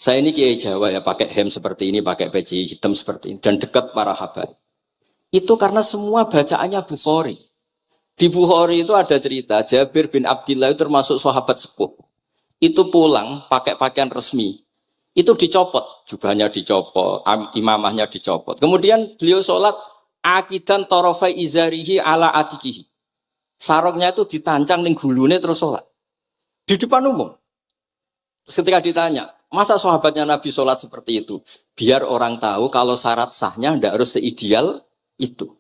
Saya ini kiai Jawa ya, pakai hem seperti ini, pakai peci hitam seperti ini, dan dekat para habaib. Itu karena semua bacaannya Bukhari. Di Bukhari itu ada cerita, Jabir bin Abdillah itu termasuk sahabat sepuh. Itu pulang pakai pakaian resmi. Itu dicopot, jubahnya dicopot, imamahnya dicopot. Kemudian beliau sholat, akidan torofai izarihi ala atikihi. Sarungnya itu ditancang ning gulune terus sholat. Di depan umum. Terus ketika ditanya, masa sahabatnya Nabi sholat seperti itu? Biar orang tahu kalau syarat sahnya tidak harus seideal itu.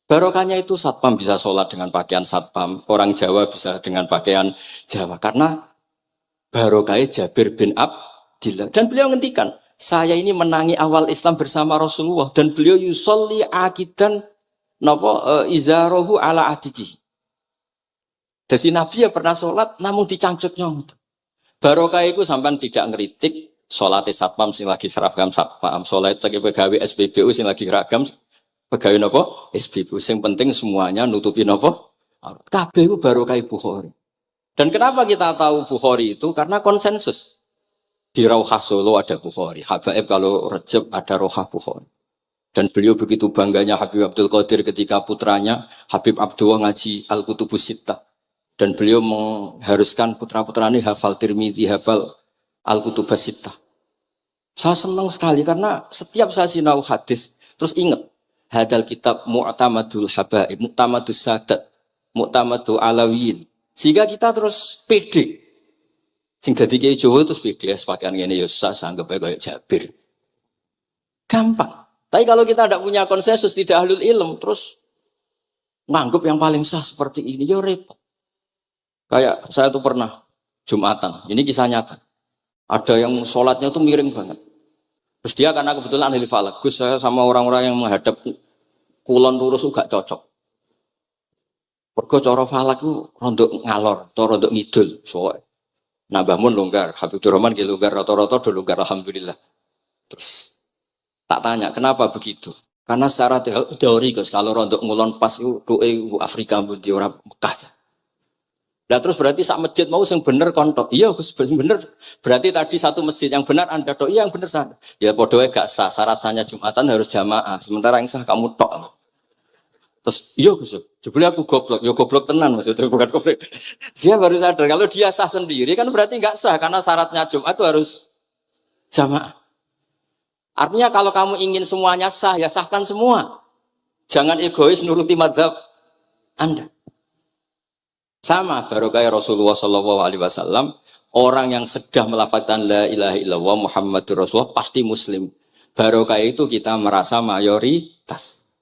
Barokahnya itu satpam bisa sholat dengan pakaian satpam. Orang Jawa bisa dengan pakaian Jawa. Karena barokahnya Jabir bin Abdillah. Dan beliau ngendikan, saya ini menangi awal Islam bersama Rasulullah. Dan beliau yusolli akidan izarohu ala adiki. Jadi Nabi ya pernah sholat namun dicangcutnya. Barokah itu sampai tidak ngeritik sholat satpam sing lagi seragam satpam, sholat pegawai SPBU sing lagi seragam pegawai nopo SPBU. Sing penting semuanya nutupi nopo. Kabeh itu barokah Bukhari. Dan kenapa kita tahu Bukhari itu? Karena konsensus. Di Rauhah Solo ada Bukhari. Habaib kalau Rejab ada Rauhah Bukhari. Dan beliau begitu bangganya Habib Abdul Qadir ketika putranya Habib Abdullah ngaji Al-Kutubus Sittah. Dan beliau mengharuskan putra-putranya hafal Tirmidzi, hafal Al-Kutubus Sittah. Saya senang sekali karena setiap saya sinau hadis, terus ingat, hadal kitab Mu'tamadul Habaib, Mu'tamadus Sadat, Mu'tamadul Alawiyin. Sehingga kita terus pede. Sing dadi kiai Jawa terus pede, pakaian ngene ya susah, anggap ae kayak Jabir. Gampang. Tapi kalau kita tidak punya konsensus, tidak ahlul ilm, terus nganggap yang paling sah seperti ini, ya repot. Kayak saya tuh pernah Jumatan, ini kisah nyata. Ada yang sholatnya tuh miring banget. Terus dia karena kebetulan ahli falak, Gus saya sama orang-orang yang menghadap kulon lurus gak cocok. Mergo cara falak itu rondok ngalor, atau rondok ngidul. Soalnya nambah mun longgar, Habib Durrahman ki longgar, rata-rata do longgar alhamdulillah. Terus tak tanya kenapa begitu? Karena secara teori Gus, kalau rondok ngulon pas itu doe Afrika di orang Mekah. Nah terus berarti sak masjid mau yang bener kontok. Iya Gus bener. Berarti tadi satu masjid yang benar Anda tok. Iya yang bener sana. Ya podoe gak sah. Syarat sahnya Jumatan harus jamaah. Sementara yang sah kamu tok. Terus iya Gus. Jebule aku goblok. Ya goblok tenan maksudnya bukan goblok. Dia baru sadar kalau dia sah sendiri kan berarti gak sah karena syaratnya Jumat itu harus jamaah. Artinya kalau kamu ingin semuanya sah ya sahkan semua. Jangan egois nuruti mazhab Anda. Sama barokah Rasulullah SAW, orang yang sedang melafazkan la ilaha illallah Muhammadur Rasulullah pasti muslim. Barokah itu kita merasa mayoritas.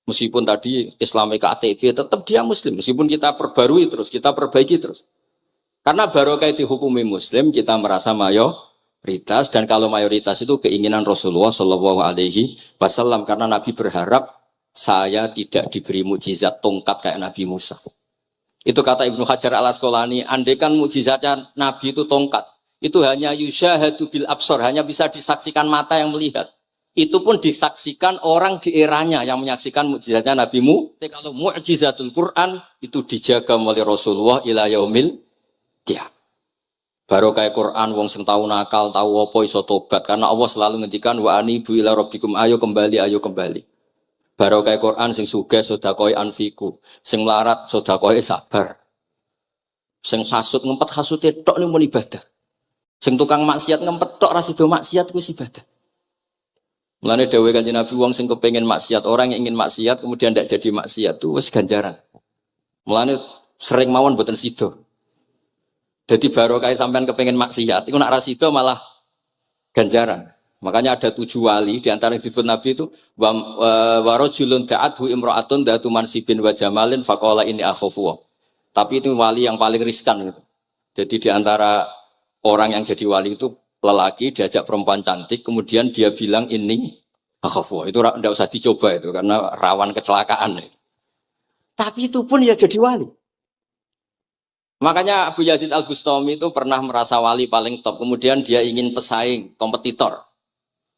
Meskipun tadi Islami KTP tetap dia muslim. Meskipun kita perbarui terus, kita perbaiki terus. Karena barokah itu hukumi muslim, kita merasa mayoritas. Dan kalau mayoritas itu keinginan Rasulullah SAW. Karena Nabi berharap saya tidak diberi mukjizat tongkat kayak Nabi Musa. Itu kata Ibnu Hajar al-Asqalani, andaikan mukjizatnya Nabi itu tongkat, itu hanya yusyahadu bil absor, hanya bisa disaksikan mata yang melihat. Itu pun disaksikan orang di eranya yang menyaksikan mukjizatnya Nabi Musa. Kalau mukjizatul Quran itu dijaga oleh Rasulullah ila yaumil qiyamah. Barokah Quran wong sing tau nakal, tau apa iso tobat karena Allah selalu ngendikan wa anibu ila rabbikum ayo kembali. Barokah Quran sing sugih sedekah anfiku, sing melarat sedekah sabar. Sing hasud ngempet hasude tok ning mun ibadah. Sing tukang maksiat ngempet tok ra sida maksiat kuwi ibadah. Mulane dawuh Kanjeng Nabi wong sing kepengin maksiat, orang yang ingin maksiat kemudian ndak jadi maksiat itu wis ganjaran. Mulane sering mawon mboten sida. Jadi barokah sampean kepengin maksiat, iku nak ra sida malah ganjaran. Makanya ada 7 wali di antara yang disebut Nabi itu warajulun da'athu imra'atun datu mansibin wa jamalin faqala inni akhafu. Tapi itu wali yang paling riskan gitu. Jadi di antara orang yang jadi wali itu lelaki diajak perempuan cantik kemudian dia bilang ini akhafu. Itu enggak usah dicoba itu karena rawan kecelakaan. Tapi itu pun ya jadi wali. Makanya Abu Yazid Al-Bustami itu pernah merasa wali paling top. Kemudian dia ingin pesaing, kompetitor.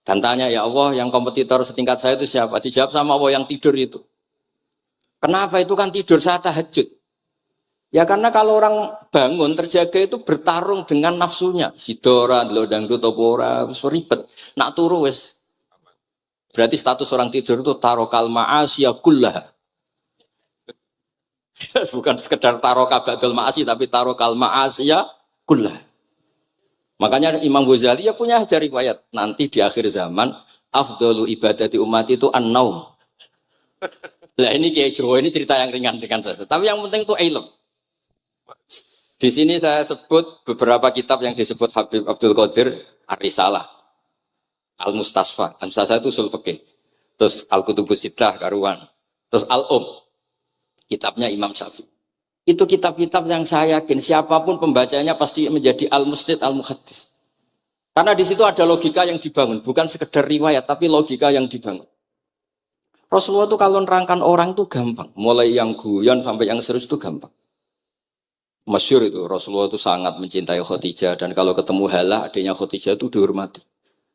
Dan tanya, ya Allah yang kompetitor setingkat saya itu siapa? Dijawab sama Allah yang tidur itu. Kenapa itu kan tidur saat tahajud? Ya karena kalau orang bangun terjaga itu bertarung dengan nafsunya. Sidora, lo dangdut opora, wis ribet. Nak turu wis. Berarti status orang tidur itu tarokal ma'asya kullah. Bukan sekedar taroka ba'dal ma'asi tapi tarokal ma'asya kullah. Makanya Imam Ghazali ya punya ajar riwayat. Nanti di akhir zaman afdalu ibadati umat itu an-naum. Lah ini Kiai Jawa ini cerita yang ringan-ringan saja. Tapi yang penting itu ilmu. Di sini saya sebut beberapa kitab yang disebut Habib Abdul Qadir Ar-Risalah, Al-Mustasfa. Al-Mustasfa itu usul fikih. Terus Al-Kutubus Sittah karuan. Terus kitabnya Imam Syafi'i. Itu kitab-kitab yang saya yakin siapapun pembacanya pasti menjadi al-musnid al-muhaddis. Karena di situ ada logika yang dibangun, bukan sekedar riwayat tapi logika yang dibangun. Rasulullah itu kalau nerangkan orang itu gampang, mulai yang guyon sampai yang serius itu gampang. Masyhur itu Rasulullah itu sangat mencintai Khadijah dan kalau ketemu Halah adiknya Khadijah itu dihormati.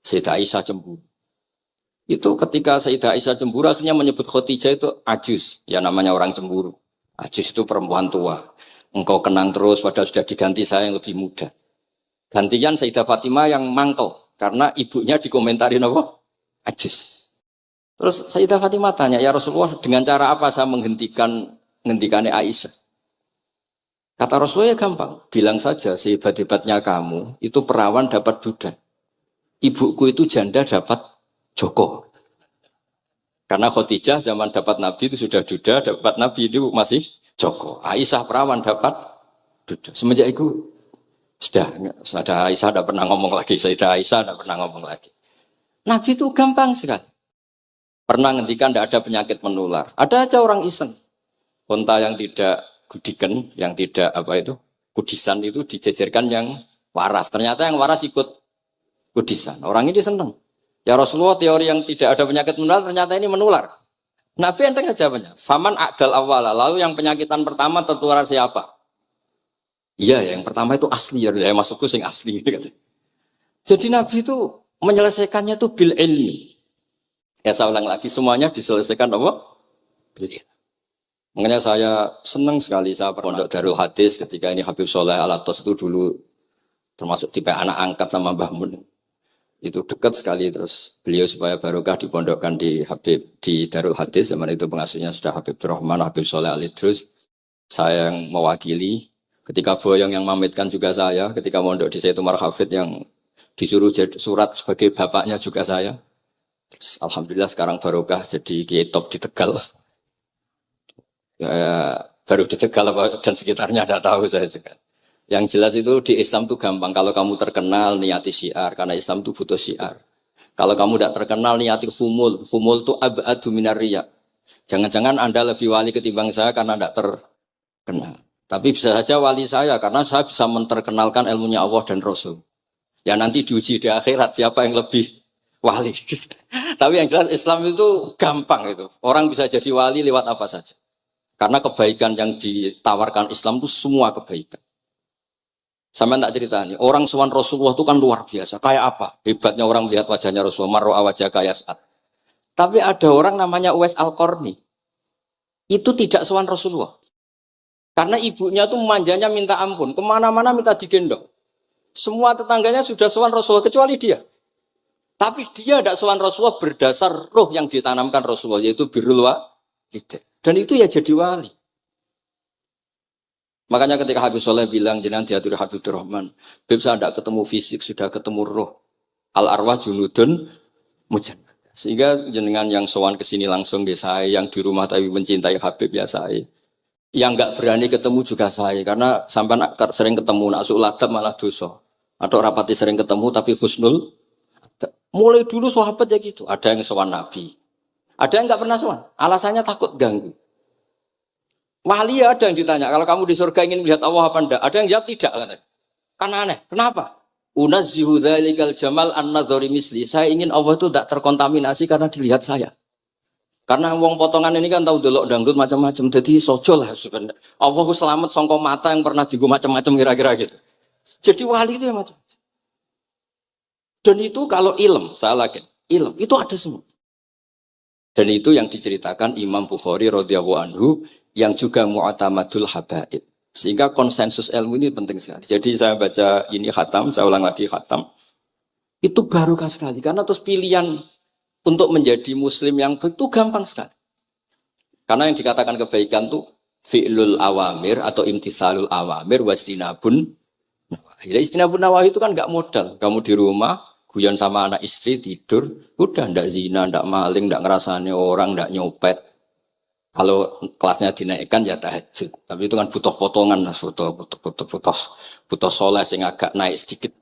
Sayyidah Aisyah cemburu. Itu ketika Sayyidah Aisyah cemburu aslinya menyebut Khadijah itu ajus, ya namanya orang cemburu. Ajus itu perempuan tua. Engkau kenang terus padahal sudah diganti saya yang lebih muda. Gantian Sayyidah Fatimah yang mangkel karena ibunya dikomentarin apa? Ajus. Terus Sayyidah Fatimah tanya, ya Rasulullah dengan cara apa saya menghentikannya Aisyah? Kata Rasulullah ya gampang, bilang saja sehebat-hebatnya kamu itu perawan dapat duda. Ibuku itu janda dapat joko. Karena Khadijah zaman dapat Nabi itu sudah duda, dapat Nabi itu masih joko. Aisyah perawan dapat duda. Semenjak itu sudah Aisyah tidak pernah ngomong lagi. Sayyidah Aisyah tidak pernah ngomong lagi. Nabi itu gampang sekali. Pernah ngendikan tidak ada penyakit menular. Ada aja orang iseng. Unta yang tidak gudikan, yang tidak kudisan itu dijejerkan yang waras. Ternyata yang waras ikut kudisan. Orang ini senang. Ya Rasulullah teori yang tidak ada penyakit menular ternyata ini menular. Nabi enteng jawabannya. Faman a'dal awala. Lalu yang penyakitan pertama tertular siapa? Iya yang pertama itu asli ya. Masukku sing asli. Jadi Nabi itu menyelesaikannya itu bil ilmi. Ya saya ulang lagi semuanya diselesaikan apa? Makanya saya senang sekali saya pondok Darul Hadis ketika ini Habib Soleh Al-Atos itu dulu termasuk tipe anak angkat sama Mbah Mun. Itu dekat sekali terus beliau supaya barokah dipondokkan di Habib di Darul Hadis zaman itu pengasuhnya sudah Habib Rahman, Habib Soleh Al-Idrus. Saya yang mewakili ketika Boyong yang mamitkan juga saya, ketika mondok di Sayyid Umar Hafid yang disuruh jadi surat sebagai bapaknya juga saya. Terus, alhamdulillah sekarang barokah jadi kiai top di Tegal. Ya, baru di Tegal dan sekitarnya tidak tahu saya juga. Yang jelas itu di Islam itu gampang. Kalau kamu terkenal niati syiar karena Islam itu butuh syiar. Kalau kamu tidak terkenal niati humul. Humul itu abadu minar riya. Jangan-jangan Anda lebih wali ketimbang saya karena tidak terkenal. Tapi bisa saja wali saya karena saya bisa menterkenalkan ilmunya Allah dan Rasul. Ya nanti diuji di akhirat siapa yang lebih wali. Tapi yang jelas Islam itu gampang itu. Orang bisa jadi wali lewat apa saja. Karena kebaikan yang ditawarkan Islam itu semua kebaikan. Sama tak cerita nih, orang sowan Rasulullah itu kan luar biasa. Kayak apa? Hebatnya orang melihat wajahnya Rasulullah, mar'a wajah kaya saat. Tapi ada orang namanya Uwais Al-Qarni. Itu tidak sowan Rasulullah. Karena ibunya tuh manjanya minta ampun. Kemana-mana minta digendong. Semua tetangganya sudah sowan Rasulullah, kecuali dia. Tapi dia tidak sowan Rasulullah berdasar roh yang ditanamkan Rasulullah, yaitu birrul walidain. Dan itu ya jadi wali. Makanya ketika Habib Soleh bilang jenengan diatur Habibur Rahman, Habib saya tidak ketemu fisik, sudah ketemu roh. Al arwah junudun mujannah. Sehingga jenengan yang sowan ke sini langsung di saya, yang di rumah tapi mencintai Habib ya saya. Yang enggak berani ketemu juga saya, karena sampai sering ketemu nak suladab malah dosa. Atau rapati sering ketemu tapi husnul. Mulai dulu sahabat ya gitu. Ada yang sowan Nabi, ada yang enggak pernah sowan. Alasannya takut ganggu. Wali ada yang ditanya, kalau kamu di surga ingin melihat Allah apa enggak? Ada yang jawab tidak, katanya. Kan aneh. Kenapa? Unazzihu dzalikal jamal an-nadhari misli. Saya ingin Allah itu tidak terkontaminasi karena dilihat saya. Karena wong potongan ini kan tahu delok dangdut macam-macam. Jadi sojo lah sebenarnya. Allah selamat songko mata yang pernah digu macam-macam kira-kira gitu. Jadi wali itu yang macam-macam. Dan itu kalau ilm, saya yakin, ilm itu ada semua. Dan itu yang diceritakan Imam Bukhari radhiyallahu anhu yang juga mu'tamadul habaib. Sehingga konsensus ilmu ini penting sekali. Jadi saya baca ini khatam, saya ulang lagi khatam. Itu barokah sekali. Karena terus pilihan untuk menjadi muslim yang itu gampang sekali. Karena yang dikatakan kebaikan itu fi'lul awamir atau imtithalul awamir wastinabun nawahi. Istinabun nawahi itu kan gak modal. Kamu di rumah, guyon sama anak istri, tidur, udah ndak zina, ndak maling, ndak ngerasani orang, ndak nyopet. Kalau kelasnya dinaikkan ya tahajud, tapi itu kan butuh potongan, butuh soleh sing agak naik sedikit.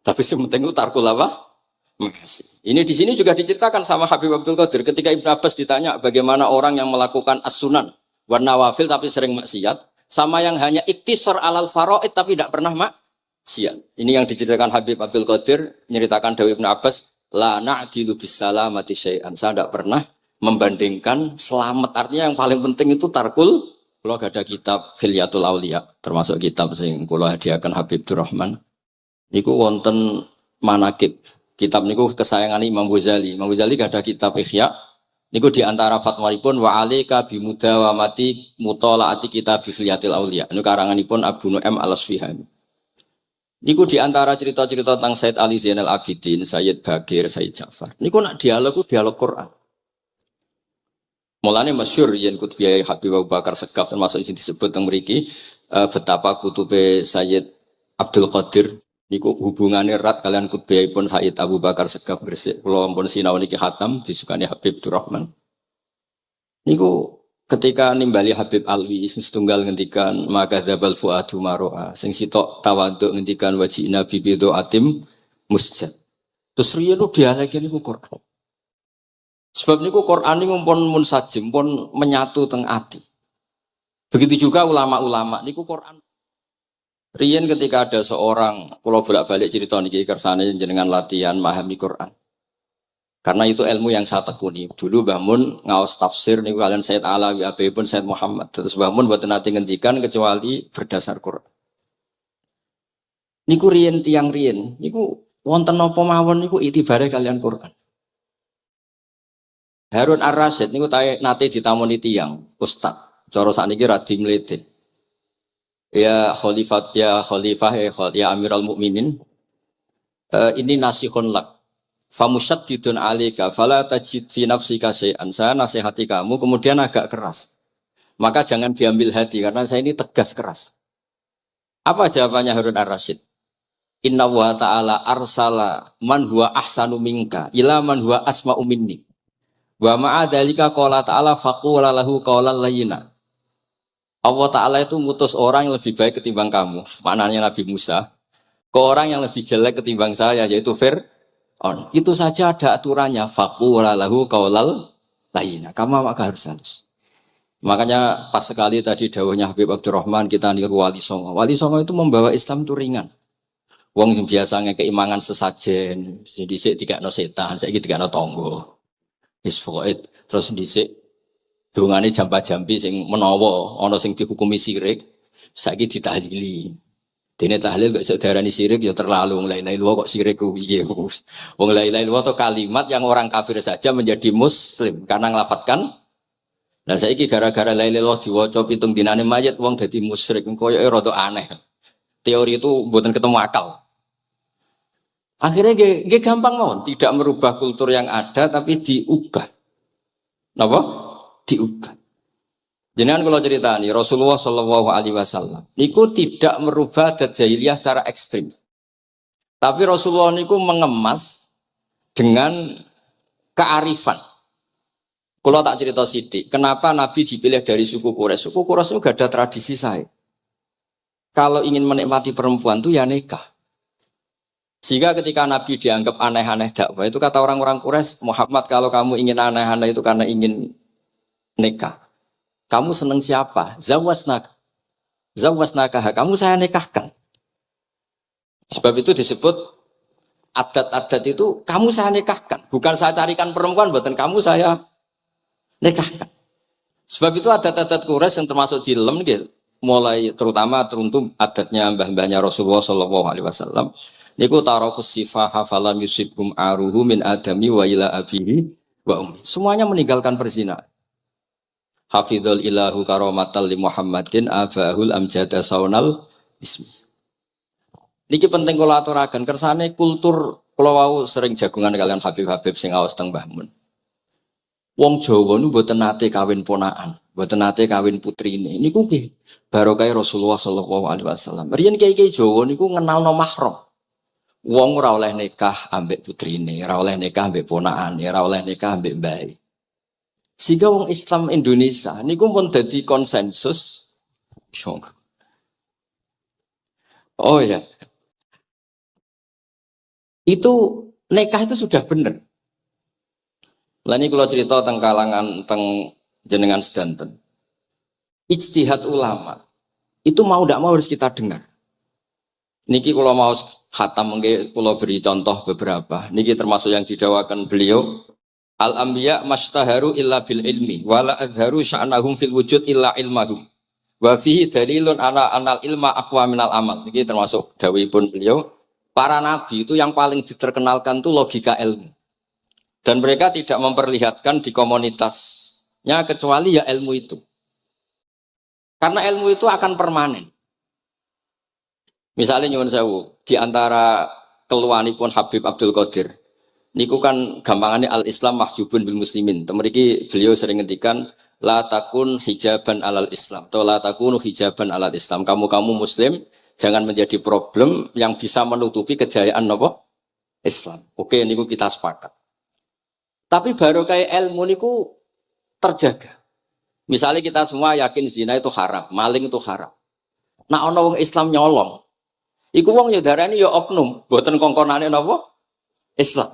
Tapi sementing itu tarkul apa? Makasih. Ini di sini juga diceritakan sama Habib Abdul Qadir ketika Ibnu Abbas ditanya bagaimana orang yang melakukan as-sunan warna wafil tapi sering maksiat, sama yang hanya iktisar alal faraid tapi tidak pernah maksiat. Ini yang diceritakan Habib Abdul Qadir menceritakan Dawud Ibnu Abbas, la na'dilu bis salamati syai'an. Saya tidak pernah membandingkan selamat, artinya yang paling penting itu tarkul. Kalau ada kitab Khilyatul Auliya, termasuk kitab sing kula hadiahkan Habib Durrahman, niku wonten manakib. Kitab niku kesayangan Imam Ghazali. Imam Ghazali gak ada kitab Ihya. Niku diantara fatwanipun wa alika bimudawamati mutalaati kitab Khilyatul Auliya. Niku karanganipun Abu Nu'aim Al-Asfihani. Niku diantara cerita-cerita tentang Said Ali Zainal Abidin, Sayyid Bagir, Sayyid Ja'far. Niku nak dialog Quran. Mulane masyhur yen kutbiyai Habib Abu Bakar Segaf termasuk sing disebut teng mriki betapa kutube Sayyid Abdul Qadir niku hubungane erat kalian kutbiyaipun Sayyid Abu Bakar Segaf Gresik. Kula ampun sinau niki khatam disukani Habib Durrahman. Niku ketika nimbali Habib Alwi sing setunggal ngendikan maka dzabal fuadu maroa sing sitok tawaduk ngendikan wajina bibido atim musjad. Terus riyen dialeke niku Quran. Sebab niku Quran ini pun munsajim, pun menyatu teng ati. Begitu juga ulama-ulama niku Quran. Riyen ketika ada seorang, kalau bolak-balik cerita niki kersane jenengan latihan memahami Quran. Karena itu ilmu yang saya tekuni. Dulu Mbah Mun ngaos tafsir niku kalian Said Alawi pun Said Muhammad. Terus Mbah Mun mboten nate ngendikan kecuali berdasar Quran. Niku riyen tiang riyen, niku wonten napa mawon niku itibare kalian Quran. Harun Ar-Rasyid niku nate ditamoni tiyang ustaz. Cara sakniki radi mlete. Ya khalifah ya Amirul Mukminin. Ini nasihun lak. Famusyaddidun 'alaika fala tajid fi nafsika syai'an. Saya nasihati kamu kemudian agak keras. Maka jangan diambil hati karena saya ini tegas keras. Apa jawabannya Harun Ar-Rasyid? Inna wa ta'ala arsala man huwa ahsanu minka ila man huwa asma'u minni. Wa ma'adzalika qala ta'ala faqula lahu qawlan layyina. Allah Ta'ala itu ngutus orang yang lebih baik ketimbang kamu. Maknanya Nabi Musa. Ke orang yang lebih jelek ketimbang saya yaitu Fir'aun. Itu saja ada aturannya. Faqula lahu qawlan layyina. Kamu maka harus halus. Makanya pas sekali tadi dawuhnya Habib Abdurrahman kita niru Wali Songo. Wali Songo itu membawa Islam itu ringan. Wong sing biasanya keimangan sesajen, dhisik dikakno setan, saiki dikakno tangga. Terus dhisik dungane jampa-jampi sing menawa ana sing dihukumi sirik saiki ditahlili. Dene tahlil kok iso diarani sirik ya terlalu wong la ilaha illallah kok sirik ku piye. Wong la ilaha illallah itu kalimat yang orang kafir saja menjadi muslim karena nglafatkan. Nah saiki gara-gara la ilaha illallah diwaca pitung dinane mayit wong dadi musyrik koyoke rada aneh. Teori itu mboten ketemu akal. Akhirnya nggih gampang mawon, tidak merubah kultur yang ada tapi diubah. Napa? Diubah. Jenengan kalau cerita nih Rasulullah Shallallahu Alaihi Wasallam, niku tidak merubah adat jahiliyah secara ekstrim. Tapi Rasulullah niku mengemas dengan kearifan. Kalau tak cerita sidik, kenapa Nabi dipilih dari suku Quraisy? Suku Quraisy itu gak ada tradisi saya. Kalau ingin menikmati perempuan tuh ya nikah. Sehingga ketika Nabi dianggap aneh-aneh dakwah itu kata orang-orang Quraisy, Muhammad kalau kamu ingin aneh-aneh itu karena ingin nikah. Kamu seneng siapa? Zawasnaka. Kamu saya nikahkan. Sebab itu disebut adat-adat itu kamu saya nikahkan. Bukan saya carikan perempuan, buatan kamu saya nikahkan. Sebab itu adat-adat Quraisy yang termasuk di lem gitu. Mulai terutama teruntuk adatnya mbah-mbahnya Rasulullah Shallallahu Alaihi Wasallam. Niku tarokus sifaha falam yusibhum aruhu min adami wa ila abihi wa ummi. Semuanya meninggalkan perzinahan. hafidhul ilahu karomatal li Muhammadin abahul amjada saunal ismi. Niki penting kula aturaken kersane kultur kula wau sering jagungan kalian Habib-habib sing aos teng Mbah Mun. Wong Jawa nu mboten nate kawin ponakan, mboten nate kawin putrine. Niku nggih barokah Rasulullah sallallahu alaihi wasallam. Riyen kiai-kiai Jawa niku ngenalno mahram. Wong ora oleh nikah ambek putrine, ora oleh nikah ambek ponakane, ora oleh nikah ambek mbae. Sehingga wong Islam Indonesia niku pun dadi konsensus. Oh ya. Itu nikah itu sudah benar. Lah ini kalau cerita tentang kalangan tentang jenengan sedanten. Ijtihad ulama itu mau tidak mau harus kita dengar. Niki kalau mau khatam mungkin kalau beri contoh beberapa. Niki termasuk yang didawakan beliau. Al-anbiya mastaharu illa bil ilmi wala azharu sya'nahum fil wujud illa ilmahum. Wa fihi dalilun anal ilma aqwa minal amal. Niki termasuk dawuhipun beliau. Para nabi itu yang paling diterkenalkan itu logika ilmu. Dan mereka tidak memperlihatkan di komunitasnya kecuali ya ilmu itu. Karena ilmu itu akan permanen. Misalnya nyuwun sewu, di antara keluhanipun Habib Abdul Qadir, niku kan gampangannya al-Islam mahjubun bil muslimin. Temeriki beliau sering ngendikan la takun hijaban alal Islam atau la takunu hijaban alal Islam. Kamu muslim jangan menjadi problem yang bisa menutupi kejayaan apa? Islam. Oke, niku kita sepakat. Tapi baru kayak ilmu niku terjaga. Misalnya kita semua yakin zina itu haram, maling itu haram. Nah ono wong Islam nyolong. Iku wong ya darani ya oknum, boten kongkonane napa? Islam.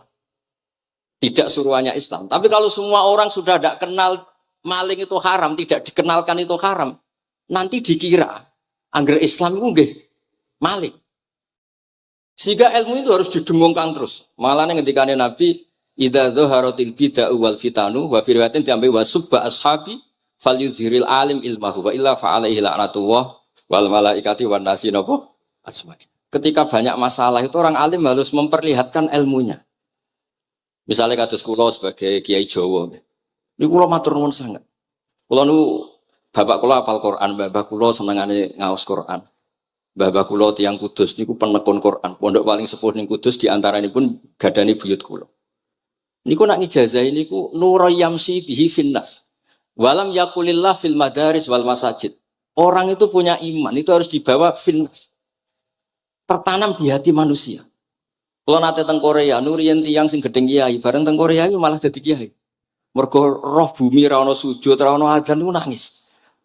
Tidak suruhannya Islam. Tapi kalau semua orang sudah tidak kenal maling itu haram, tidak dikenalkan itu haram, nanti dikira angger Islam itu nggih maling. Sehingga ilmu itu harus didengungkan terus. Malah ngendikane Nabi, idza dzaharatil bid'ah wal fitanu wa fi riwayatin diambil wa subba ashabi falyuzhiril alim ilmahu wa illa fa alaihi la'natullah wal malaikati wan nasi napa asma'in. Ketika banyak masalah itu orang alim harus memperlihatkan ilmunya. Misalnya kados kula sebagai kiai Jawa. Niku kula matur nuwun sangat. Kula nu bapak kula hafal Quran, bapak kula senengane ngaos Quran. Bapak kula tiyang Kudus niku penekun Quran. Pondok paling sepuh ning Kudus di antaranipun gadani buyut kula. Niku nak ngijazahi niku nurayamsi bihi finnas. Walam yakulillah fil madaris wal masajid. Orang itu punya iman, itu harus dibawa finnas. Tertanam di hati manusia. Kalau nate teng Korea, nuriyen tiyang sing gedeng kiai, bareng teng Korea itu malah jadi kiai. Mergo roh bumi ra ono sujud, ra ono adzan niku nangis.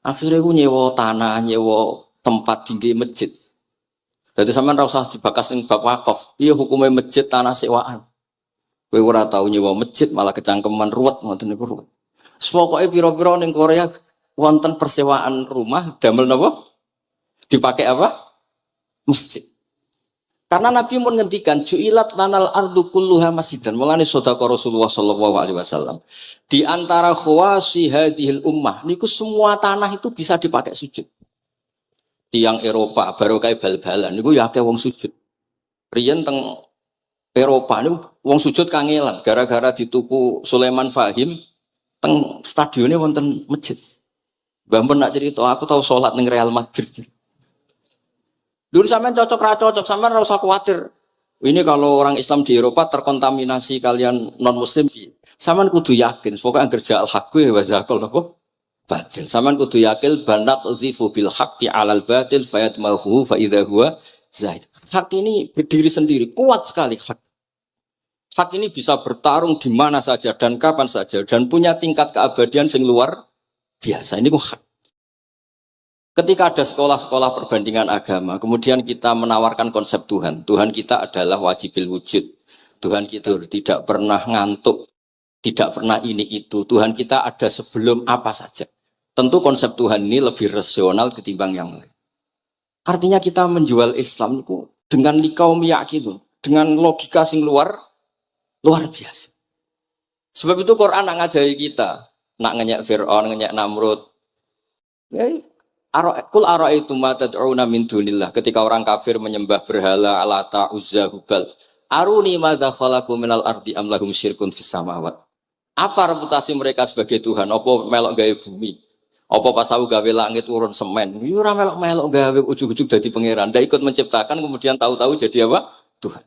Akhire ku nyewa tanah, nyewa tempat tinggi masjid. Dadi sampean ra usah dibakas ning bab wakaf. Piye hukume masjid tanah sewaan? Kowe ora tau nyewa masjid malah kecangkeman ruwet ngoten niku ruwet. Pokoke pira-pira ning Korea wonten persewaan rumah damel napa? Dipakai apa? Masjid. Karena Nabi pun ngendikan ju'ilat lanal ardu kulluha masjidan. Mulane sedekah Rasulullah sallallahu alaihi wasallam. Di antara khawasi hadhil ummah niku semua tanah itu bisa dipakai sujud. Tiang Eropa baru kayak bal-balan niku ya akeh wong sujud. Riyen teng Eropa niku wong sujud kangelan gara-gara dituku Sulaiman Fahim teng stadionnya wonten masjid. Mbah mun nak cerita aku tahu salat ning Real Madrid. Dulu sampean cocok ra cocok, sampean ora usah khawatir. Ini kalau orang Islam di Eropa terkontaminasi kalian non muslim, sampean kudu yakin, pokoknya kerja al-haqqi wa zakal napa? Batil. Sampean kudu yakin banat uzifu bil haqqi 'alal batil fayatmahu fa idza huwa zaid. Hak ini berdiri sendiri, kuat sekali hak. Hak ini bisa bertarung di mana saja dan kapan saja dan punya tingkat keabadian sing luar biasa. Ini kok hak. Ketika ada sekolah-sekolah perbandingan agama, kemudian kita menawarkan konsep Tuhan. Tuhan kita adalah wajibil wujud. Tuhan kita tidak pernah ngantuk, tidak pernah ini itu. Tuhan kita ada sebelum apa saja. Tentu konsep Tuhan ini lebih rasional ketimbang yang lain. Artinya kita menjual Islam itu dengan likaum yakin, dengan logika sing luar biasa. Sebab itu Quran nak ngajari kita, nak ngenyek Fir'aun, ngenyek Namrud. Ya, Kul ara'aitum ma tad'una min dunillah. Ketika orang kafir menyembah berhala Lata, Uzza, Hubal. Aruni madza khalaqu minal ardi am lahum syirkun fis samawat. Apa reputasi mereka sebagai Tuhan? Apa melok gawe bumi? Apa pas aku gawe langit urun semen, yo ora melok-melok gawe ujug-ujug dadi pangeran. Ndak ikut menciptakan kemudian tahu-tahu jadi apa? Tuhan.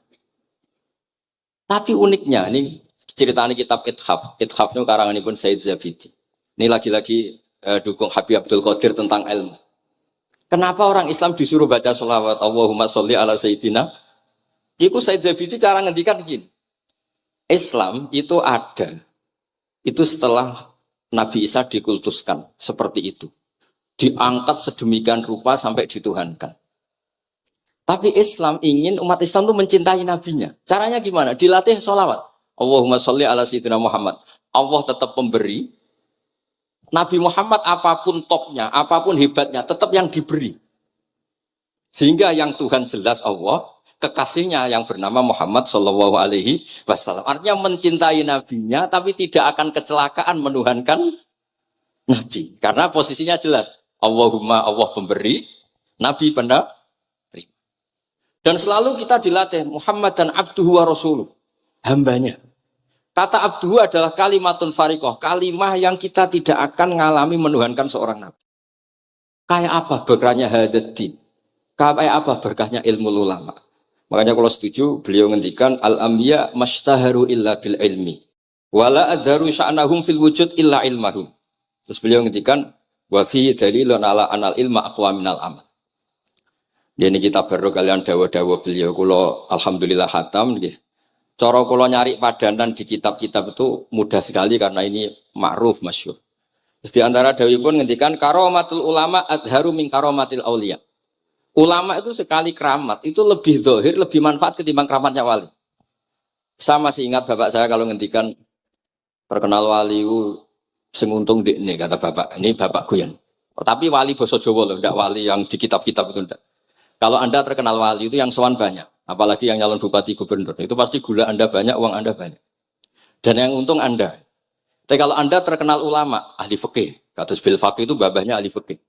Tapi uniknya ini ceritanya kitab Ithaf. Ithaf itu karanganipun Said Zabidi. Ini lagi-lagi dukung Habib Abdul Qadir tentang ilmu. Kenapa orang Islam disuruh baca sholawat Allahumma sholli ala Sayyidina? Iku Said Zabidi cara ngendikan begini. Islam itu ada. Itu setelah Nabi Isa dikultuskan seperti itu. Diangkat sedemikian rupa sampai dituhankan. Tapi Islam ingin umat Islam itu mencintai nabinya. Caranya gimana? Dilatih sholawat. Allahumma sholli ala Sayyidina Muhammad. Allah tetap pemberi. Nabi Muhammad apapun topnya, apapun hebatnya, tetap yang diberi. Sehingga yang Tuhan jelas Allah, kekasihnya yang bernama Muhammad Shallallahu Alaihi Wasallam. Artinya mencintai nabinya, tapi tidak akan kecelakaan menuhankan nabi. Karena posisinya jelas. Allahumma Allah pemberi, nabi penerima. Dan selalu kita dilatih Muhammad dan abduhu wa rasuluh, hambanya. Kata abduhu adalah kalimatun fariqoh, kalimah yang kita tidak akan mengalami menuhankan seorang nabi. Kayak apa berkahnya hadaddin? Kayak apa berkahnya ilmu ulama? Makanya kalau setuju, beliau ngendikan al-anbiya mashtaharu illa bil ilmi, wala adharu sya'nahum fil wujud illa ilmahum. Terus beliau ngendikan wa fi dalilun ala anal ilma aqwa minal amal. Ini kita baru kalian dawa-dawa beliau kula alhamdulillah khatam nggih. Cara kula nyari padanan di kitab-kitab itu mudah sekali karena ini ma'ruf masyhur. Terus di antara dawuhipun ngendikan karomatul ulama adharu min karomatil auliya. Ulama itu sekali keramat itu lebih zahir, lebih manfaat ketimbang keramatnya wali. Saya masih ingat bapak saya kalau ngendikan terkenal wali sing untung ndekne kata bapak. Ini bapak Guyon. Tapi wali basa Jawa loh, enggak wali yang di kitab-kitab itu enggak. Kalau Anda terkenal wali itu yang sowan banyak, apalagi yang nyalon bupati gubernur, itu pasti gula Anda banyak, uang Anda banyak. Dan yang untung Anda. Tapi kalau Anda terkenal ulama, ahli fikih, kados bil faqih itu babahnya ahli fikih.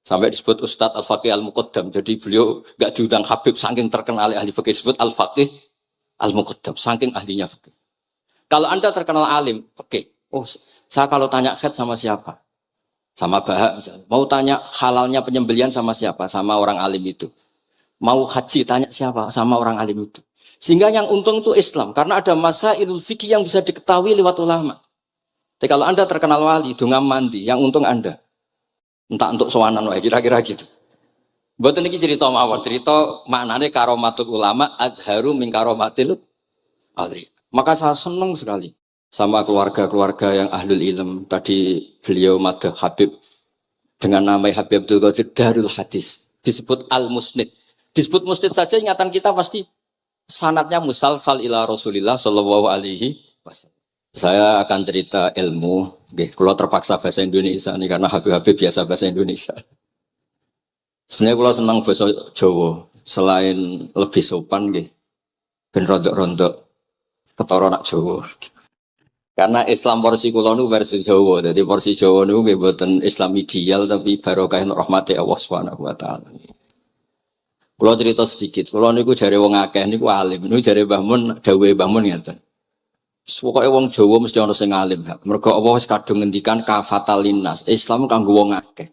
Sampai disebut Ustadz Al-Faqih Al-Muqaddam. Jadi beliau enggak diundang Habib saking terkenal ahli fikih, disebut Al-Faqih Al-Muqaddam, saking ahlinya fikih. Kalau Anda terkenal alim fikih, oh saya kalau tanya khed sama siapa? Sama Bahak misalnya. Mau tanya halalnya penyembelian sama siapa? Sama orang alim itu. Mau haji tanya siapa? Sama orang alim itu. Sehingga yang untung itu Islam. Karena ada masailul fikih yang bisa diketahui lewat ulama. Tapi kalau Anda terkenal wali, dungam mandi, yang untung Anda. Entah untuk sowanan wae, kira-kira gitu. Mboten iki cerita mawon, cerita maknane karomatul ulama adharu min karomatil ali. Maka saya senang sekali sama keluarga-keluarga yang ahlul ilm. Tadi beliau madah Habib dengan nama Habib Abdul Qadir Darul Hadis. Disebut Al-Musnid. Disebut musnid saja ingatan kita pasti sanadnya musalsal ila Rasulillah sallallahu alaihi wasallam. Saya akan cerita ilmu, kalau terpaksa bahasa Indonesia nih karena Habib biasa bahasa Indonesia. Sebenarnya kalau senang bahasa Jawa, selain lebih sopan nggih, ben rondok-rondok ketara nak Jawa. Karena Islam porsi kula nu versi Jawa, jadi porsi Jawa nu nggih boten Islam ideal tapi barokah rahmati Allah Subhanahu wa taala. Kalau cerita sedikit, kalau niku jare wong akeh niku alim, niku jare Mbah Mun, dawuhe Mbah Mun ngeten. Pokoke wong Jawa mesti ana sing alim. Mergo Allah wis kadung ngendikan kafatal linnas. Islam kanggo wong akeh.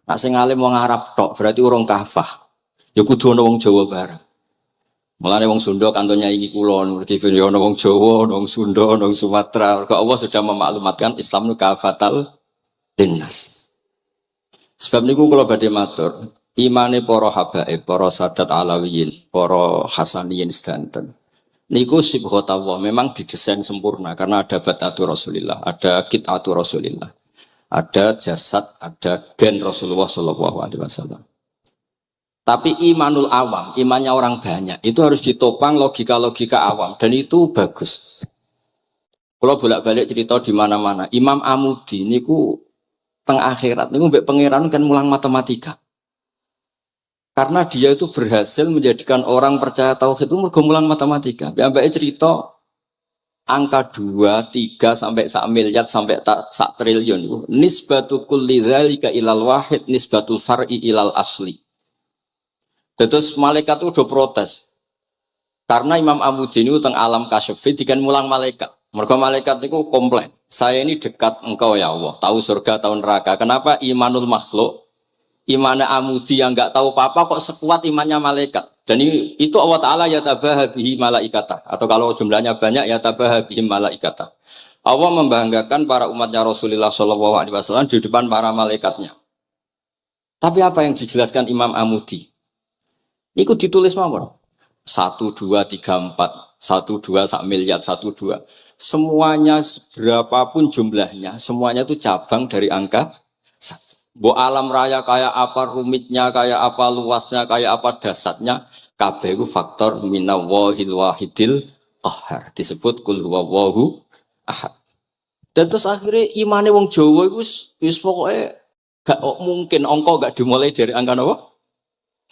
Nek sing alim wong Arab tok, berarti urung kafah. Ya kudu ana wong Jawa bareng. Mulane wong Sunda kantonnya iki kula ngerti ya ana wong Jawa, ana wong Sunda, ana wong Sumatera. Mergo Allah sudah memaklumatkan Islam niku kafatal linnas. Sebab niku kula badhe matur imane para habaib, para sadat alawiyin, para hasaniyin sedanten. Niku sibghatullah memang didesain sempurna karena ada batatu Rasulillah, ada kitatu Rasulillah, ada jasad, ada gen Rasulullah sallallahu alaihi wasallam. Tapi imanul awam, imannya orang banyak, itu harus ditopang logika-logika awam dan itu bagus. Kalau bolak-balik cerita di mana-mana, Imam Amudi niku teng akhirat niku mbek pangeran kan mulang matematika. Karena dia itu berhasil menjadikan orang percaya tauhid itu mergo mulang matematika. Mbake cerita angka 2, 3 sampai 1 miliar sampai 1 triliun. Nisbatu kulli dzalika ilal wahid nisbatul far'i ilal asli. Terus malaikat itu udah protes. Karena Imam Amudi ini teng alam kasyfi dikan mulang malaikat. Mergo malaikat itu komplain. saya ini dekat engkau ya Allah, tahu surga, tahu neraka. Kenapa imanul makhluk, imannya amudi yang nggak tahu apa-apa kok sekuat imannya malaikat? Dan itu Allah Ta'ala ya tabahabihi malaikata. Atau kalau jumlahnya banyak ya tabahabihi malaikata. Allah membanggakan para umatnya Rasulullah SAW di depan para malaikatnya. Tapi apa yang dijelaskan Imam Amudi? Itu ditulis mawon. 1, 2, 3, 4. 1, 2, 1 miliar, 1, 2. Semuanya berapapun jumlahnya, semuanya itu cabang dari angka 1. Bo alam raya kayak apa rumitnya, kayak apa luasnya, kayak apa dasarnya, kabeh itu faktor minallahil wahidil qahhar. Disebut kul huwallahu ahad. Dan terus akhirnya imane wong Jawa itu wis pokoknya gak mungkin angka gak dimulai dari angka apa?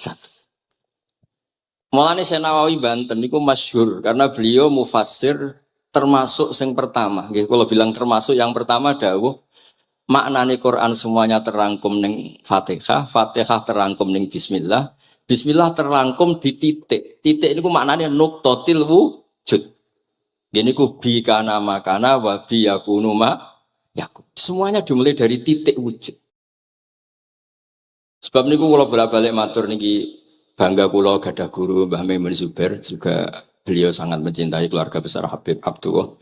1. Mulane Syekh Nawawi Banten niku masyhur karena beliau mufassir termasuk yang pertama. Nggih kula bilang termasuk yang pertama dawuh maknane Quran semuanya terangkum ning Fatihah, Fatihah terangkum ning bismillah, bismillah terangkum di titik. Titik niku maknane nuqtatil wujud. Gini ku bi kana makana wa bi yakunu ma yakun. Semuanya dimulai dari titik wujud. Sebab niku kula bolak-balik matur niki bangga kula gadah guru Mbah Maimun Zubair, juga beliau sangat mencintai keluarga besar Habib Abdullah.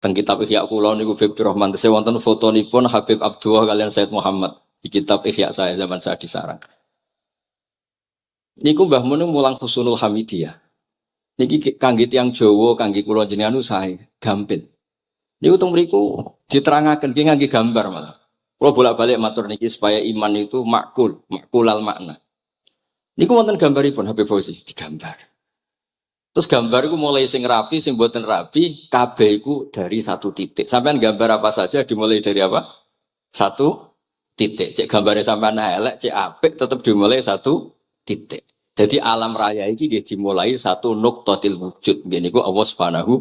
Teng kitab Ihya kula niku Habib Rahman tesih wonten fotonipun Habib Abdullah kalian Said Muhammad di kitab Ihya saya zaman saya di Sarang. Niku Mbah Mun mulang Husnul Hamidiyah. Niki kangge tiyang Jawa, kangge kula jenengan usahe gampil. Niku teng mriku diterangaken ki ngangge gambar malah. Kula bolak-balik matur niki supaya iman itu makulal makna. Niku wonten gambaripun Habib Fauzi digambar. Terus gambar itu mulai sing rapi, sing boten rapi, kabeh iku dari 1 titik. Sampean gambar apa saja dimulai dari apa? 1 titik. Cek gambarnya sampean elek, cek apik tetap dimulai 1 titik. Jadi alam raya ini dia dimulai 1 nuqtatil wujud. Ini ku Allah Subhanahu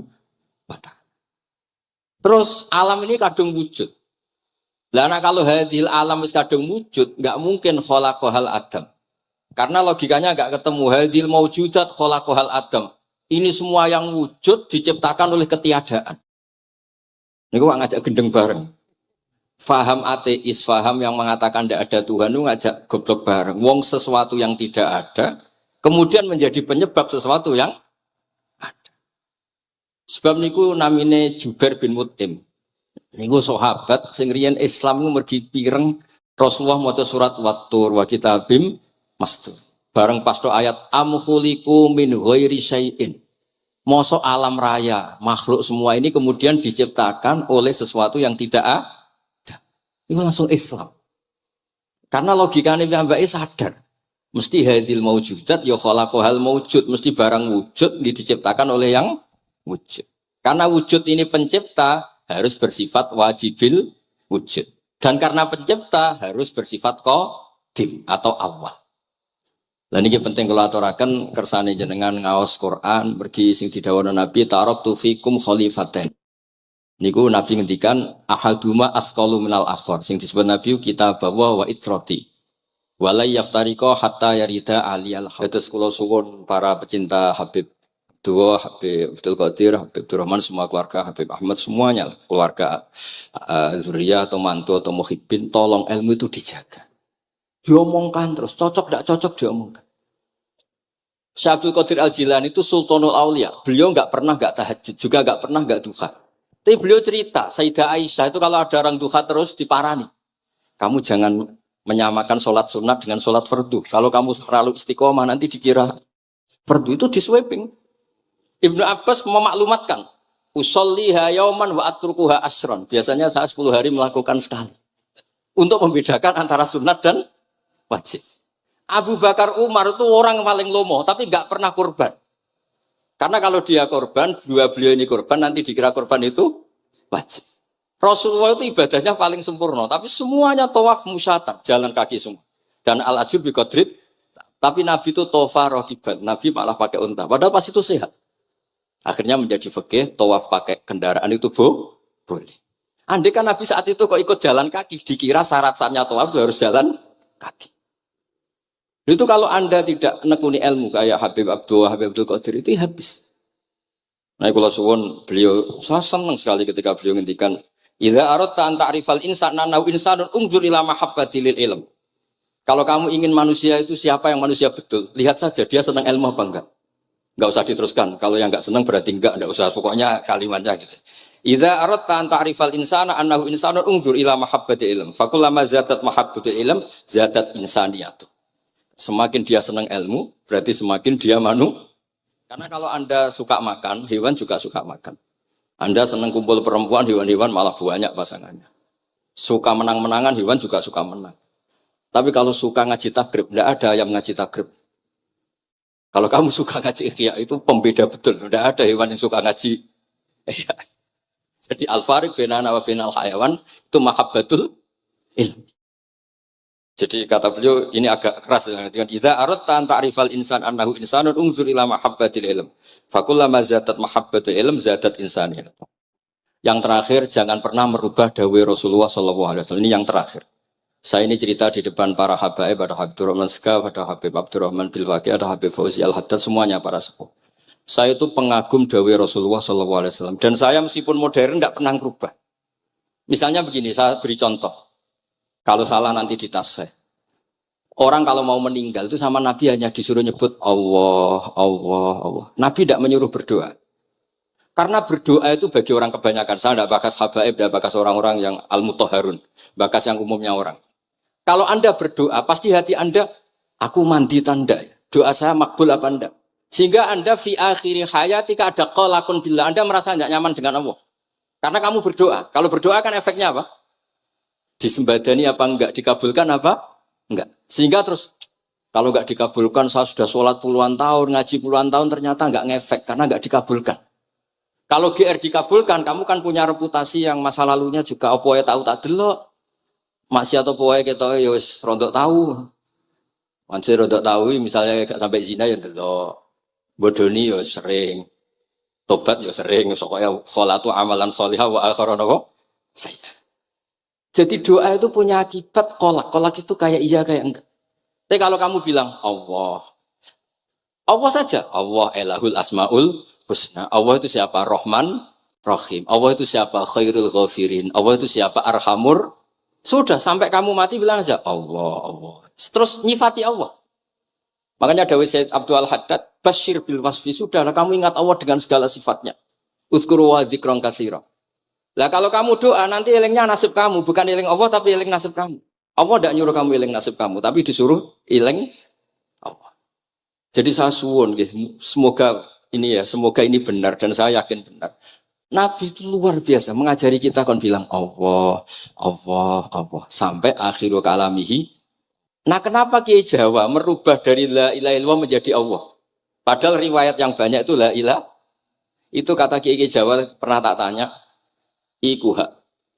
wa ta'ala. Terus alam ini kadung wujud. Karena kalau hadil alam is kadung wujud, nggak mungkin khalaqahal adam. Karena logikanya nggak ketemu hadil maujudat khalaqahal adam. Ini semua yang wujud diciptakan oleh ketiadaan. Ini gua ngajak gendeng bareng. Faham ateis, faham yang mengatakan tidak ada Tuhan itu ngajak goblok bareng. Wong sesuatu yang tidak ada, kemudian menjadi penyebab sesuatu yang ada. Sebab niku namine Jubair bin Mut'im. Niku sahabat sing riyen Islam ku mergi pireng Rasulullah maca surat Wat-Tur wa kitabim mastur. Bareng pas do ayat am khuliqu min ghairi syai'in. Mosok alam raya, makhluk semua ini kemudian diciptakan oleh sesuatu yang tidak ada. Itu langsung Islam. Karena logikanya mbak sadar. Mesti hadil maujudat ya khalaqahal maujud, mesti barang wujud diciptakan oleh yang wujud. Karena wujud ini pencipta harus bersifat wajibil wujud. Dan karena pencipta harus bersifat qadim atau awal. Lah niki penting kula aturaken kersane jenengan ngaos Quran mergi sing didhawuhna Nabi taraktu fikum khalifaten. Niku Nabi ngendikan ahaduma asqalu minal akhar sing disebut Nabi kitab wa itrati. Wala yaftariqa hatta yarida aliyal haq. Terus kula suwun para pecinta Habib Abdullah, Habib Abdul Qadir, Habib Abdurrahman, semua keluarga Habib Ahmad semuanya keluarga zuriyah atau mantu atau muhibbin, tolong ilmu itu dijaga. Diomongkan terus, cocok tidak cocok diomongkan. Syekh Abdul Qadir Al-Jilani itu Sultanul Aulia. Beliau nggak pernah nggak tahajud, juga nggak pernah nggak duha. Tapi beliau cerita, Sayyidah Aisyah itu kalau ada orang duha terus diparani. Kamu jangan menyamakan sholat sunat dengan sholat fardu. Kalau kamu terlalu istiqomah nanti dikira fardu itu diswiping. Ibnu Abbas memaklumatkan, usolliha yauman wa atrukuha asron. Biasanya saya 10 hari melakukan sekali. Untuk membedakan antara sunat dan wajib. Abu Bakar Umar itu orang paling lomo, tapi nggak pernah kurban. Karena kalau dia korban, dua beliau ini korban, nanti dikira korban itu wajib. Rasulullah itu ibadahnya paling sempurna, tapi semuanya tawaf musyatan, jalan kaki semua. Dan al-ajub bi qadrit, tapi Nabi itu tofa rohiban, Nabi malah pakai unta. Padahal pas itu sehat. Akhirnya menjadi fikih, tawaf pakai kendaraan itu boleh. Andai kan Nabi saat itu kok ikut jalan kaki, dikira syarat-syaratnya tawaf itu harus jalan kaki. Itu kalau Anda tidak menekuni ilmu kayak Habib Abdullah, Habib Abdul Qadir itu habis. Nah, kalau suwun beliau, saya senang sekali ketika beliau ngendikan Idza aradta an ta'rifal insana nahu insanun unzur ila mahabbatil ilm. Kalau kamu ingin manusia itu siapa yang manusia betul, lihat saja dia senang ilmu apa enggak. Enggak usah diteruskan. Kalau yang enggak senang berarti enggak usah. Pokoknya kalimatnya gitu. Idza aradta an ta'rifal insana annahu insanun unzur ila mahabbatil ilm. Fakullama zadat mahabbatul ilm zadat insaniyatu. Semakin dia senang ilmu, berarti semakin dia Karena kalau Anda suka makan, hewan juga suka makan. Anda senang kumpul perempuan, hewan-hewan malah banyak pasangannya. Suka menang-menangan, hewan juga suka menang. Tapi kalau suka ngaji takrib, tidak ada yang ngaji takrib. Kalau kamu suka ngaji ikhya, itu pembeda betul. Tidak ada hewan yang suka ngaji. Jadi al-fariq bainana wa bainal hayawan itu mahabbatul ilm. Jadi kata beliau ini agak keras dengan idza aradta an ta'rifal insan annahu insanun unzur ila mahabbatil ilm. Fakullama zadat mahabbatul ilm zadat insaniyah. Yang terakhir jangan pernah merubah dawai Rasulullah SAW. Ini yang terakhir. Saya ini cerita di depan para habaib, ada Habib Abdurrahman Sekaf, ada Habib Abdurrahman Bilwaqi, ada Habib Fauzi Al-Haddad, semuanya para sepuh. Saya itu pengagum dawai Rasulullah SAW. Dan saya meskipun modern tidak pernah merubah. Misalnya begini, saya beri contoh. Kalau salah nanti di tas saya. Orang kalau mau meninggal itu sama Nabi hanya disuruh nyebut Allah, Allah, Allah. Nabi tidak menyuruh berdoa. Karena berdoa itu bagi orang kebanyakan. Saya tidak bakas habaib, tidak bakas orang-orang yang al-mutahharun. Bakas yang umumnya orang. Kalau Anda berdoa, pasti hati Anda, aku mandi tanda. Doa saya makbul apa enggak? Sehingga Anda fi akhiri hayatika ada qalakun billah. Anda merasa tidak nyaman dengan Allah. Karena kamu berdoa. Kalau berdoa kan efeknya apa? Disembadani apa enggak? Dikabulkan apa? Enggak. Sehingga terus, kalau enggak dikabulkan, saya sudah sholat puluhan tahun, ngaji puluhan tahun, ternyata enggak ngefek. Karena enggak dikabulkan. Kalau GR dikabulkan, kamu kan punya reputasi yang masa lalunya juga apa ya tahu tak delok. Masih atau poe kita ya wis rondok tahu. Masih rondok tahu misalnya gak sampai zina ya delok. Bodoni ya sering. Tobat ya sering. Pokoknya kholatu amalan sholihah wa akhiran apa? Saya. Jadi doa itu punya akibat kolak. Kolak itu kayak iya kayak enggak. Tapi kalau kamu bilang Allah. Allah saja. Allah elahul asmaul husna. Allah itu siapa? Rahman, Rahim. Allah itu siapa? Khairul ghafirin. Allah itu siapa? Arhamur. Sudah, sampai kamu mati bilang aja Allah, Allah. Terus nyifati Allah. Makanya Dawei Sayyid Abdul Haddad, Bashir bil wasfi. Sudahlah, kamu ingat Allah dengan segala sifatnya. Uzkuru wa dzikran katsira. Lah kalau kamu doa, nanti elingnya nasib kamu. Bukan eling Allah, tapi eling nasib kamu. Allah tidak nyuruh kamu eling nasib kamu, tapi disuruh eling Allah. Jadi saya suwun, semoga ini benar dan saya yakin benar. Nabi itu luar biasa mengajari kita kan bilang Allah, Allah, Allah sampai akhirul kalamihi. Nah, kenapa Kiai Jawa merubah dari la ilaha illallah menjadi Allah? Padahal riwayat yang banyak itu la ilaha. Itu kata Kiai Jawa pernah tak tanya, iku hak.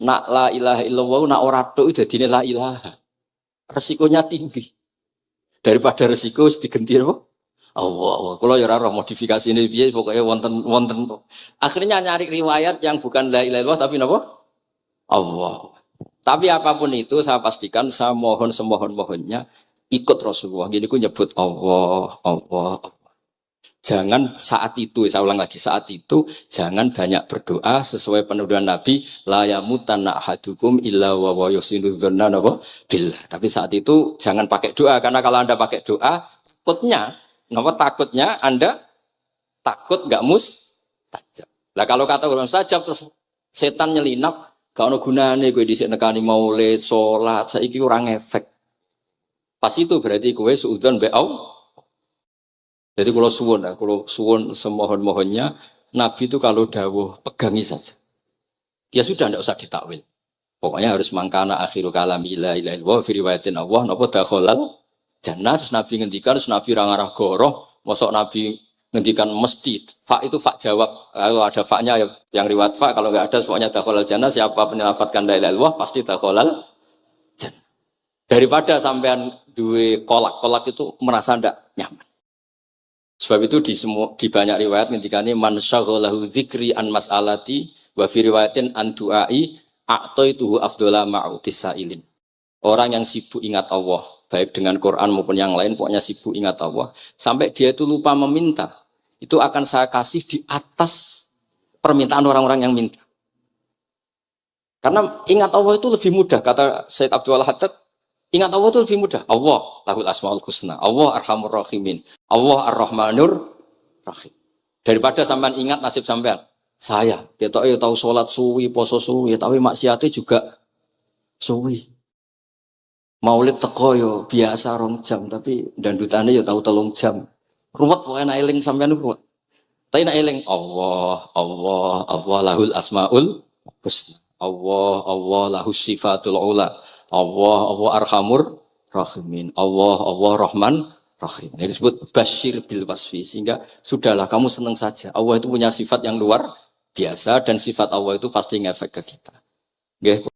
Nak la ilaha illallah nak ora tok dadine la ilaha. Resikonya tinggi. Daripada resiko diganti apa? Allah. Kalau ya ora modifikasi ini piye pokoknya wonten. Akhirnya nyari riwayat yang bukan la ilaha illallah tapi napa? Allah. Tapi apapun itu saya pastikan saya mohon semohon-mohonnya ikut Rasulullah. Jadi ku nyebut Allah, Allah, Allah. Jangan saat itu, saya ulang lagi, saat itu jangan banyak berdoa sesuai penuduhan Nabi la yamutanna ahadukum illa wa yusinu dzanna billah. Tapi saat itu jangan pakai doa karena kalau Anda pakai doa takutnya Anda takut nggak mustajab. Lah kalau kata orang mustajab terus setan nyelinap, gak ono gunane kowe dhisik nekani maulid, salat, saiki ora ngefek. Pas itu berarti kowe suudzon be Allah. Jadi kalau suwun semohon-mohonnya Nabi itu kalau dawuh pegangi saja. Ya sudah ndak usah ditakwil. Pokoknya harus mangkana akhirul kalami la ilaha illallah fi riwayatin Allah napa dakhalal jannah. Terus Nabi ngendikan, terus Nabi rangarah goroh, mosok Nabi ngendikan mesti fa itu fa jawab. Kalau ada fa-nya yang riwayat fa, kalau enggak ada pokoknya dakhalal jannah, siapa penyelafatkan la ilaha illallah pasti dakhalal jannah. Daripada sampean duwe kolak itu merasa ndak nyaman. Sebab itu di banyak riwayat ngendikane man syaghalahu dzikri an mas'alati wa fi riwayatin an du'ai a'taituhu afdhala ma'utis sa'ilin. Orang yang sibuk ingat Allah, baik dengan Quran maupun yang lain, pokoknya sibuk ingat Allah, sampai dia itu lupa meminta, itu akan saya kasih di atas permintaan orang-orang yang minta. Karena ingat Allah itu lebih mudah, kata Said Abdul Haddad, ingat Allah itu lebih mudah. Allah lahul asmaul husna, Allah arhamur rahimin, Allah ar-rahmanur rahim. Daripada sampean ingat nasib sampean. Saya, kita tahu sholat suwi, poso suwi, tapi maksiatnya juga suwi. Maulid teko yo biasa 2 jam, tapi dandutannya yo tahu 3 jam. Ruwet wae nek eling sampean ruwet. Tapi nek eling Allah, Allah, Allah lahul asmaul husna. Allah, Allah lahus sifatul ula. Allah, Allah arhamur rahimin. Allah, Allah rahman rahim. Ini disebut basyir bil wasfi, sehingga sudahlah kamu senang saja. Allah itu punya sifat yang luar biasa dan sifat Allah itu pasti ngefek ke kita. Nggih,